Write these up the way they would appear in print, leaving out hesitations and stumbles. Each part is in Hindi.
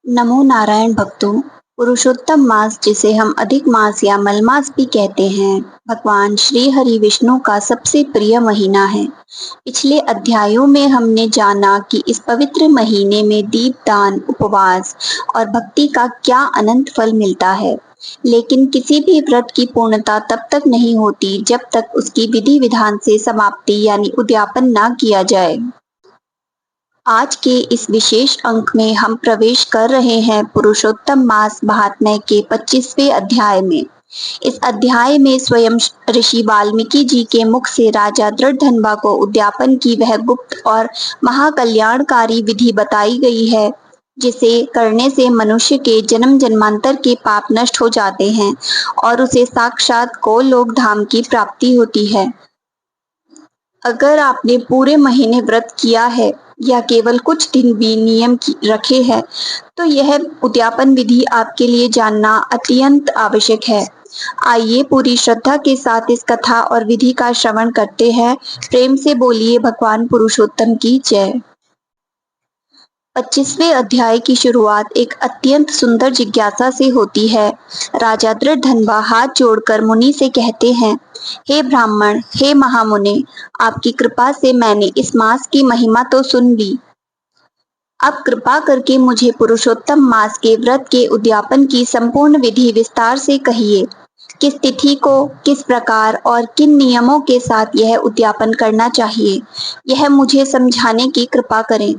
नमो नारायण भक्तों। पुरुषोत्तम मास, जिसे हम अधिक मास या मलमास भी कहते हैं, भगवान श्री हरि विष्णु का सबसे प्रिय महीना है। पिछले अध्यायों में हमने जाना कि इस पवित्र महीने में दीपदान, उपवास और भक्ति का क्या अनंत फल मिलता है। लेकिन किसी भी व्रत की पूर्णता तब तक नहीं होती जब तक उसकी विधि विधान से समाप्ति यानी उद्यापन ना किया जाए। आज के इस विशेष अंक में हम प्रवेश कर रहे हैं पुरुषोत्तम मास महात्म्य के 25वें अध्याय में। इस अध्याय में स्वयं ऋषि वाल्मीकि जी के मुख से राजा दृढ़धनवा को उद्यापन की वह गुप्त और महाकल्याणकारी विधि बताई गई है, जिसे करने से मनुष्य के जन्म जन्मांतर के पाप नष्ट हो जाते हैं और उसे साक्षात गोलोक धाम की प्राप्ति होती है। अगर आपने पूरे महीने व्रत किया है या केवल कुछ दिन भी नियम रखे हैं, तो यह उद्यापन विधि आपके लिए जानना अत्यंत आवश्यक है। आइए पूरी श्रद्धा के साथ इस कथा और विधि का श्रवण करते हैं। प्रेम से बोलिए भगवान पुरुषोत्तम की जय। 25वें अध्याय की शुरुआत एक अत्यंत सुंदर जिज्ञासा से होती है। राजा दृढ़धनवा हाथ जोड़कर मुनि से कहते हैं, हे ब्राह्मण, हे महामुने, आपकी कृपा से मैंने इस मास की महिमा तो सुन ली। अब कृपा करके मुझे पुरुषोत्तम मास के व्रत के उद्यापन की संपूर्ण विधि विस्तार से कहिए। किस तिथि को, किस प्रकार और किन नियमों के साथ यह उद्यापन करना चाहिए, यह मुझे समझाने की कृपा करें।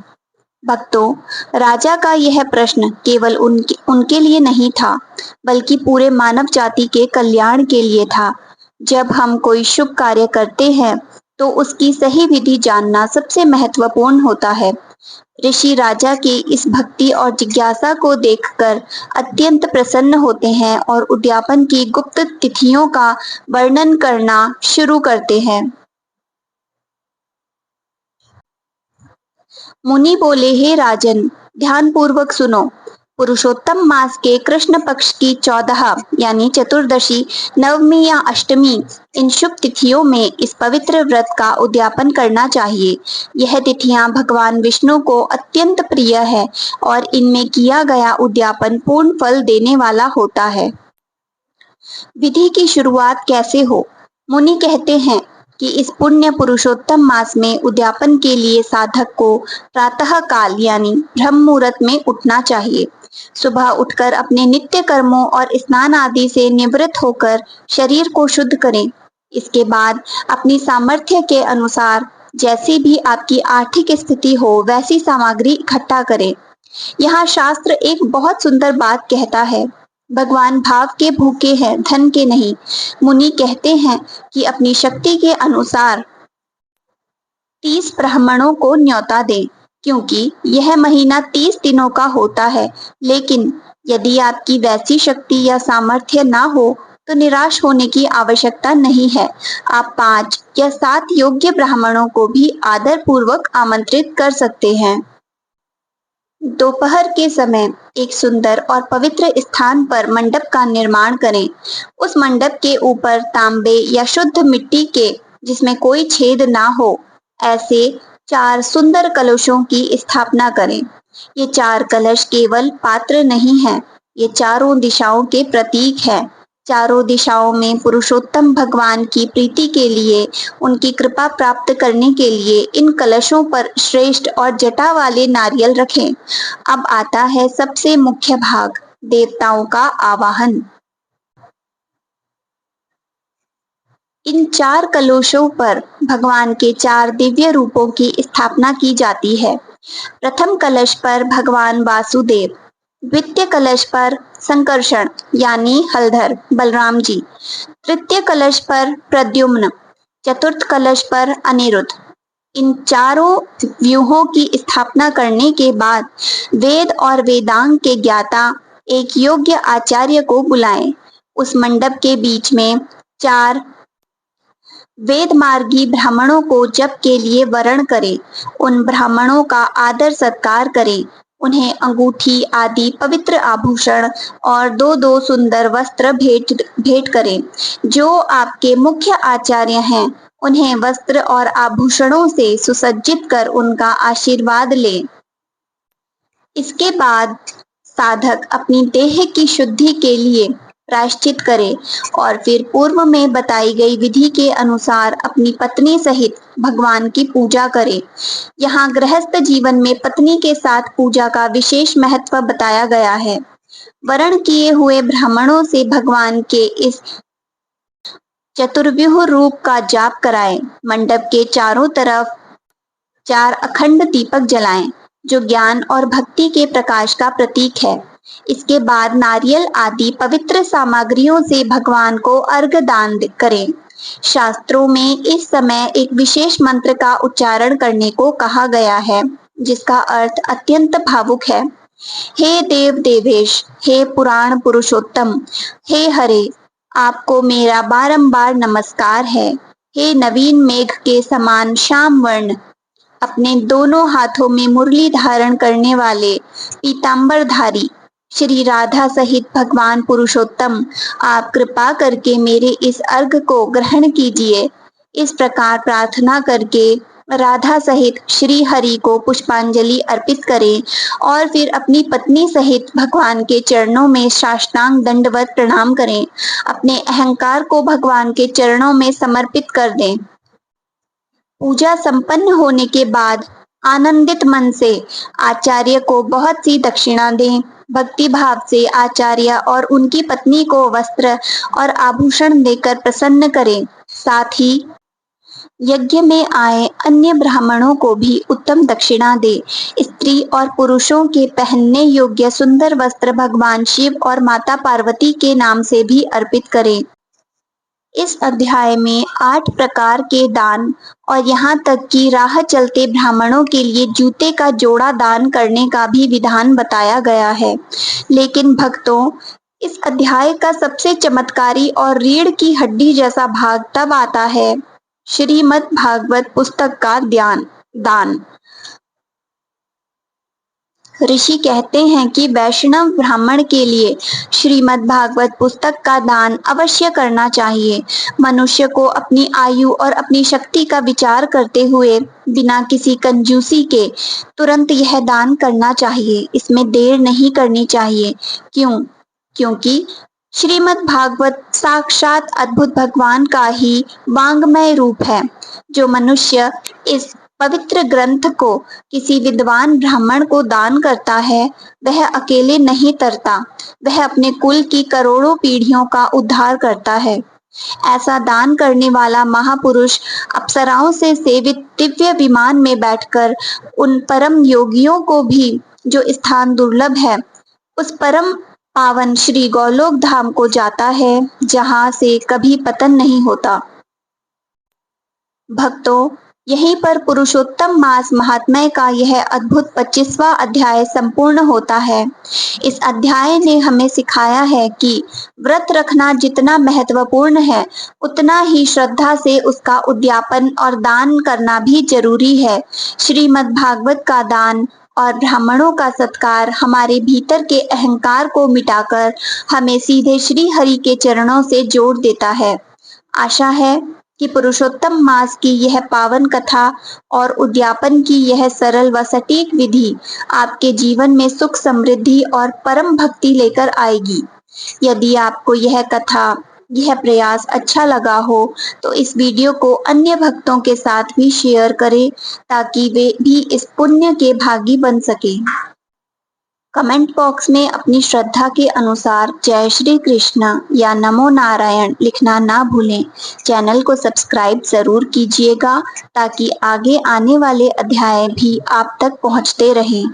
भक्तों, राजा का यह प्रश्न केवल उनके लिए नहीं था, बल्कि पूरे मानव जाति के कल्याण के लिए था। जब हम कोई शुभ कार्य करते हैं, तो उसकी सही विधि जानना सबसे महत्वपूर्ण होता है। ऋषि राजा की इस भक्ति और जिज्ञासा को देखकर अत्यंत प्रसन्न होते हैं और उद्यापन की गुप्त तिथियों का वर्णन करना शुरू करते हैं। मुनि बोले, हे राजन, ध्यान पूर्वक सुनो। पुरुषोत्तम मास के कृष्ण पक्ष की 14 यानी चतुर्दशी, नवमी या अष्टमी, इन शुभ तिथियों में इस पवित्र व्रत का उद्यापन करना चाहिए। यह तिथियां भगवान विष्णु को अत्यंत प्रिय है और इनमें किया गया उद्यापन पूर्ण फल देने वाला होता है। विधि की शुरुआत कैसे हो? मुनि कहते हैं कि इस पुण्य पुरुषोत्तम मास में उद्यापन के लिए साधक को प्रातः काल यानी ब्रह्म मुहूर्त में उठना चाहिए। सुबह उठकर अपने नित्य कर्मों और स्नान आदि से निवृत्त होकर शरीर को शुद्ध करें। इसके बाद अपनी सामर्थ्य के अनुसार जैसी भी आपकी आर्थिक स्थिति हो, वैसी सामग्री इकट्ठा करें। यहाँ शास्त्र एक बहुत सुंदर बात कहता है, भगवान भाव के भूखे हैं, धन के नहीं। मुनि कहते हैं कि अपनी शक्ति के अनुसार 30 ब्राह्मणों को न्योता दें, क्योंकि यह महीना 30 दिनों का होता है। लेकिन यदि आपकी वैसी शक्ति या सामर्थ्य ना हो, तो निराश होने की आवश्यकता नहीं है। आप 5 या 7 योग्य ब्राह्मणों को भी आदर पूर्वक आमंत्रित कर सकते हैं। दोपहर के समय एक सुंदर और पवित्र स्थान पर मंडप का निर्माण करें। उस मंडप के ऊपर तांबे या शुद्ध मिट्टी के, जिसमें कोई छेद ना हो, ऐसे 4 सुंदर कलशों की स्थापना करें। ये 4 कलश केवल पात्र नहीं हैं, ये चारों दिशाओं के प्रतीक हैं। चारों दिशाओं में पुरुषोत्तम भगवान की प्रीति के लिए, उनकी कृपा प्राप्त करने के लिए इन कलशों पर श्रेष्ठ और जटा वाले नारियल रखें। अब आता है सबसे मुख्य भाग, देवताओं का आवाहन। इन 4 कलशों पर भगवान के 4 दिव्य रूपों की स्थापना की जाती है। प्रथम कलश पर भगवान वासुदेव, द्वितीय कलश पर संकर्षण यानी हलधर बलराम जी, तृतीय कलश पर प्रद्युम्न, चतुर्थ कलश पर अनिरुद्ध। इन चारों व्यूहों की स्थापना करने के बाद वेद और वेदांग के ज्ञाता एक योग्य आचार्य को बुलाएं। उस मंडप के बीच में 4 वेद मार्गी ब्राह्मणों को जप के लिए वरण करें। उन ब्राह्मणों का आदर सत्कार करें। उन्हें अंगूठी आदि पवित्र आभूषण और 2-2 सुंदर वस्त्र भेंट करें। जो आपके मुख्य आचार्य हैं, उन्हें वस्त्र और आभूषणों से सुसज्जित कर उनका आशीर्वाद लें। इसके बाद साधक अपनी देह की शुद्धि के लिए प्रायश्चित करे और फिर पूर्व में बताई गई विधि के अनुसार अपनी पत्नी सहित भगवान की पूजा करे। यहाँ गृहस्थ जीवन में पत्नी के साथ पूजा का विशेष महत्व बताया गया है। वर्ण किए हुए ब्राह्मणों से भगवान के इस चतुर्व्यूह रूप का जाप कराएं। मंडप के चारों तरफ 4 अखंड दीपक जलाएं, जो ज्ञान और भक्ति के प्रकाश का प्रतीक है। इसके बाद नारियल आदि पवित्र सामग्रियों से भगवान को अर्घ दान करें। शास्त्रों में इस समय एक विशेष मंत्र का उच्चारण करने को कहा गया है, जिसका अर्थ अत्यंत भावुक है। हे देव देवेश, हे पुराण पुरुषोत्तम, हे हरे, आपको मेरा बारंबार नमस्कार है। हे नवीन मेघ के समान श्याम वर्ण, अपने दोनों हाथों में मुरली धारण करने वाले पीतांबरधारी श्री राधा सहित भगवान पुरुषोत्तम, आप कृपा करके मेरे इस अर्घ को ग्रहण कीजिए। इस प्रकार प्रार्थना करके राधा सहित श्री हरि को पुष्पांजलि अर्पित करें और फिर अपनी पत्नी सहित भगवान के चरणों में साष्टांग दंडवत प्रणाम करें। अपने अहंकार को भगवान के चरणों में समर्पित कर दें। पूजा संपन्न होने के बाद आनंदित मन से आचार्य को बहुत सी दक्षिणा दें। भक्ति भाव से आचार्य और उनकी पत्नी को वस्त्र और आभूषण देकर प्रसन्न करें। साथ ही यज्ञ में आए अन्य ब्राह्मणों को भी उत्तम दक्षिणा दे। स्त्री और पुरुषों के पहनने योग्य सुंदर वस्त्र भगवान शिव और माता पार्वती के नाम से भी अर्पित करें। इस अध्याय में 8 प्रकार के दान और यहाँ तक कि राह चलते ब्राह्मणों के लिए जूते का जोड़ा दान करने का भी विधान बताया गया है। लेकिन भक्तों, इस अध्याय का सबसे चमत्कारी और रीढ़ की हड्डी जैसा भाग तब आता है श्रीमद् भागवत पुस्तक का दान। ऋषि कहते हैं कि वैष्णव ब्राह्मण के लिए श्रीमद् भागवत पुस्तक का दान अवश्य करना चाहिए। मनुष्य को अपनी आयु और अपनी शक्ति का विचार करते हुए बिना किसी कंजूसी के तुरंत यह दान करना चाहिए। इसमें देर नहीं करनी चाहिए। क्योंकि श्रीमद् भागवत साक्षात अद्भुत भगवान का ही वांग्मय रूप है। जो मनुष्य इस पवित्र ग्रंथ को किसी विद्वान ब्राह्मण को दान करता है, वह अकेले नहीं तरता, वह अपने कुल की करोड़ों पीढ़ियों का उद्धार करता है। ऐसा दान करने वाला महापुरुष अप्सराओं से सेवित दिव्य विमान में बैठकर उन परम योगियों को भी जो स्थान दुर्लभ है, उस परम पावन श्री गोलोक धाम को जाता है, जहां से कभी पतन नहीं होता। भक्तों, यहीं पर पुरुषोत्तम मास महात्म्य का यह अद्भुत 25वां अध्याय संपूर्ण होता है। इस अध्याय ने हमें सिखाया है कि व्रत रखना जितना महत्वपूर्ण है, उतना ही श्रद्धा से उसका उद्यापन और दान करना भी जरूरी है। श्रीमद् भागवत का दान और ब्राह्मणों का सत्कार हमारे भीतर के अहंकार को मिटाकर हमें सीधे श्री हरि के चरणों से जोड़ देता है। आशा है कि पुरुषोत्तम मास की यह पावन कथा और उद्यापन की यह सरल व सटीक विधि आपके जीवन में सुख, समृद्धि और परम भक्ति लेकर आएगी। यदि आपको यह कथा, यह प्रयास अच्छा लगा हो तो इस वीडियो को अन्य भक्तों के साथ भी शेयर करें, ताकि वे भी इस पुण्य के भागी बन सके। कमेंट बॉक्स में अपनी श्रद्धा के अनुसार जय श्री कृष्ण या नमो नारायण लिखना ना भूलें। चैनल को सब्सक्राइब जरूर कीजिएगा, ताकि आगे आने वाले अध्याय भी आप तक पहुंचते रहें।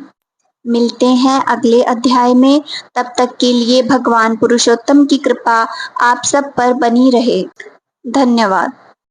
मिलते हैं अगले अध्याय में। तब तक के लिए भगवान पुरुषोत्तम की कृपा आप सब पर बनी रहे। धन्यवाद।